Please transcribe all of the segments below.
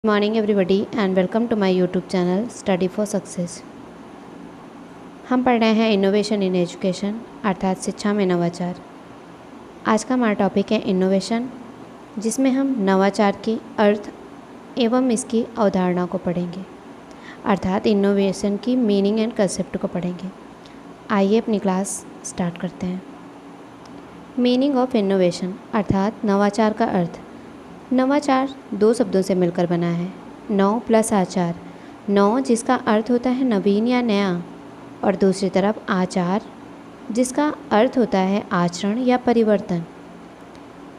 Morning everybody and welcome to my YouTube channel study for success. हम पढ़ रहे हैं इनोवेशन इन एजुकेशन अर्थात शिक्षा में नवाचार। आज का हमारा टॉपिक है इनोवेशन, जिसमें हम नवाचार के अर्थ एवं इसकी अवधारणा को पढ़ेंगे, अर्थात इनोवेशन की मीनिंग एंड कंसेप्ट को पढ़ेंगे। आइए अपनी क्लास स्टार्ट करते हैं। मीनिंग ऑफ इनोवेशन अर्थात नवाचार का अर्थ। नवाचार दो शब्दों से मिलकर बना है, नव प्लस आचार। नव जिसका अर्थ होता है नवीन या नया, और दूसरी तरफ आचार जिसका अर्थ होता है आचरण या परिवर्तन।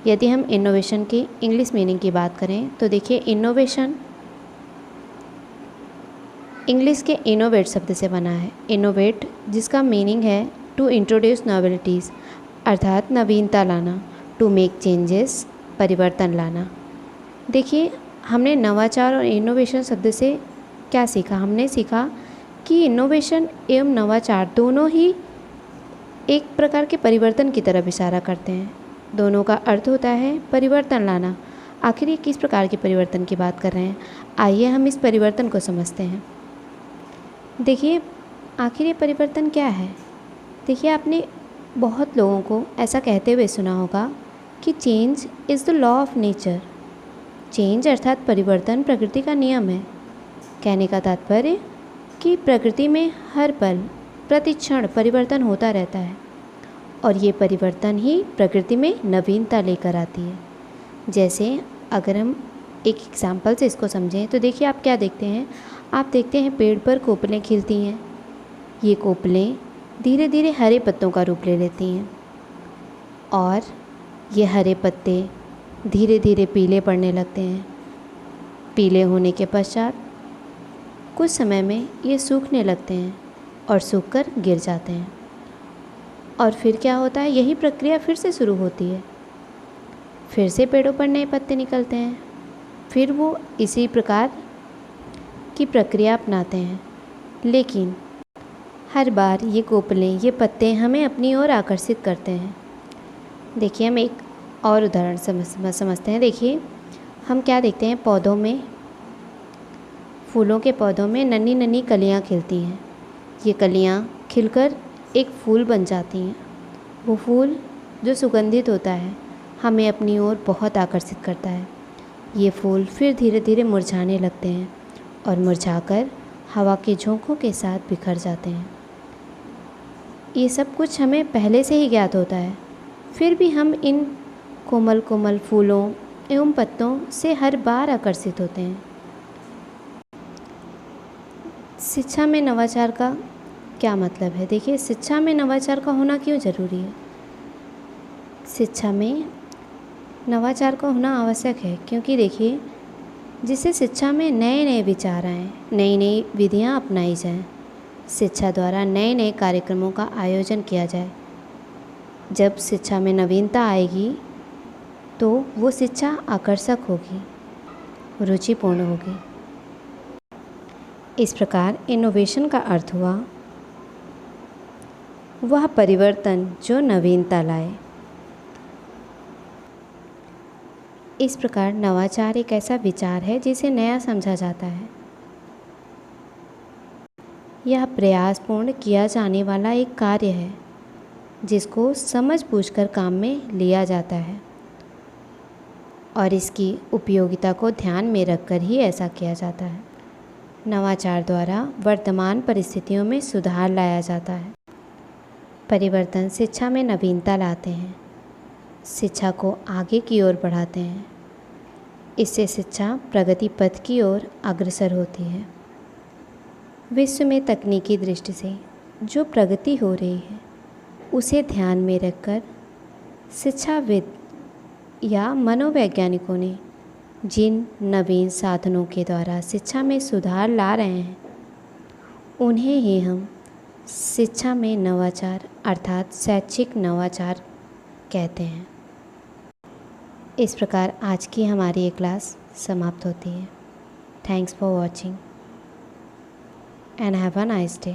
यदि हम इनोवेशन की इंग्लिश मीनिंग की बात करें तो देखिए, इनोवेशन इंग्लिश के इनोवेट शब्द से बना है। इनोवेट जिसका मीनिंग है टू इंट्रोड्यूस नॉवेल्टीज़ अर्थात नवीनता लाना, टू मेक चेंजेस परिवर्तन लाना। देखिए, हमने नवाचार और इनोवेशन शब्द से क्या सीखा? हमने सीखा कि इनोवेशन एवं नवाचार दोनों ही एक प्रकार के परिवर्तन की तरफ इशारा करते हैं। दोनों का अर्थ होता है परिवर्तन लाना। आखिर ये किस प्रकार के परिवर्तन की बात कर रहे हैं? आइए हम इस परिवर्तन को समझते हैं। देखिए, आखिर ये परिवर्तन क्या है? देखिए, आपने बहुत लोगों को ऐसा कहते हुए सुना होगा कि change is the law of nature. Change अर्थात परिवर्तन प्रकृति का नियम है। कहने का तात्पर्य कि प्रकृति में हर पल प्रतिक्षण परिवर्तन होता रहता है, और ये परिवर्तन ही प्रकृति में नवीनता लेकर आती है। जैसे अगर हम एक एग्जाम्पल से इसको समझें तो देखिए, आप क्या देखते हैं? आप देखते हैं पेड़ पर कोपलें खिलती हैं। ये कोपलें धीरे धीरे हरे पत्तों का रूप ले लेती हैं, और ये हरे पत्ते धीरे धीरे पीले पड़ने लगते हैं। पीले होने के पश्चात कुछ समय में ये सूखने लगते हैं और सूखकर गिर जाते हैं, और फिर क्या होता है? यही प्रक्रिया फिर से शुरू होती है। फिर से पेड़ों पर नए पत्ते निकलते हैं, फिर वो इसी प्रकार की प्रक्रिया अपनाते हैं। लेकिन हर बार ये कोपलें, ये पत्ते हमें अपनी ओर आकर्षित करते हैं। देखिए, हम एक और उदाहरण समझते हैं। देखिए, हम क्या देखते हैं? पौधों में, फूलों के पौधों में नन्ही नन्ही कलियां खिलती हैं। ये कलियां खिलकर एक फूल बन जाती हैं। वो फूल जो सुगंधित होता है हमें अपनी ओर बहुत आकर्षित करता है। ये फूल फिर धीरे धीरे मुरझाने लगते हैं, और मुरझाकर हवा के झोंकों के साथ बिखर जाते हैं। ये सब कुछ हमें पहले से ही ज्ञात होता है, फिर भी हम इन कोमल कोमल फूलों एवं पत्तों से हर बार आकर्षित होते हैं। शिक्षा में नवाचार का क्या मतलब है? देखिए, शिक्षा में नवाचार का होना क्यों ज़रूरी है? शिक्षा में नवाचार का होना आवश्यक है क्योंकि देखिए, जिससे शिक्षा में नए नए विचार आएँ, नई नई विधियाँ अपनाई जाएँ, शिक्षा द्वारा नए नए कार्यक्रमों का आयोजन किया जाए। जब शिक्षा में नवीनता आएगी तो वो शिक्षा आकर्षक होगी, रुचिपूर्ण होगी। इस प्रकार इनोवेशन का अर्थ हुआ वह परिवर्तन जो नवीनता लाए। इस प्रकार नवाचार एक ऐसा विचार है जिसे नया समझा जाता है। यह प्रयासपूर्ण किया जाने वाला एक कार्य है जिसको समझ बूझकर काम में लिया जाता है, और इसकी उपयोगिता को ध्यान में रखकर ही ऐसा किया जाता है। नवाचार द्वारा वर्तमान परिस्थितियों में सुधार लाया जाता है। परिवर्तन शिक्षा में नवीनता लाते हैं, शिक्षा को आगे की ओर बढ़ाते हैं। इससे शिक्षा प्रगति पथ की ओर अग्रसर होती है। विश्व में तकनीकी दृष्टि से जो प्रगति हो रही है उसे ध्यान में रखकर शिक्षाविद या मनोवैज्ञानिकों ने जिन नवीन साधनों के द्वारा शिक्षा में सुधार ला रहे हैं उन्हें ही हम शिक्षा में नवाचार अर्थात शैक्षिक नवाचार कहते हैं। इस प्रकार आज की हमारी ये क्लास समाप्त होती है। Thanks for watching and have a nice day.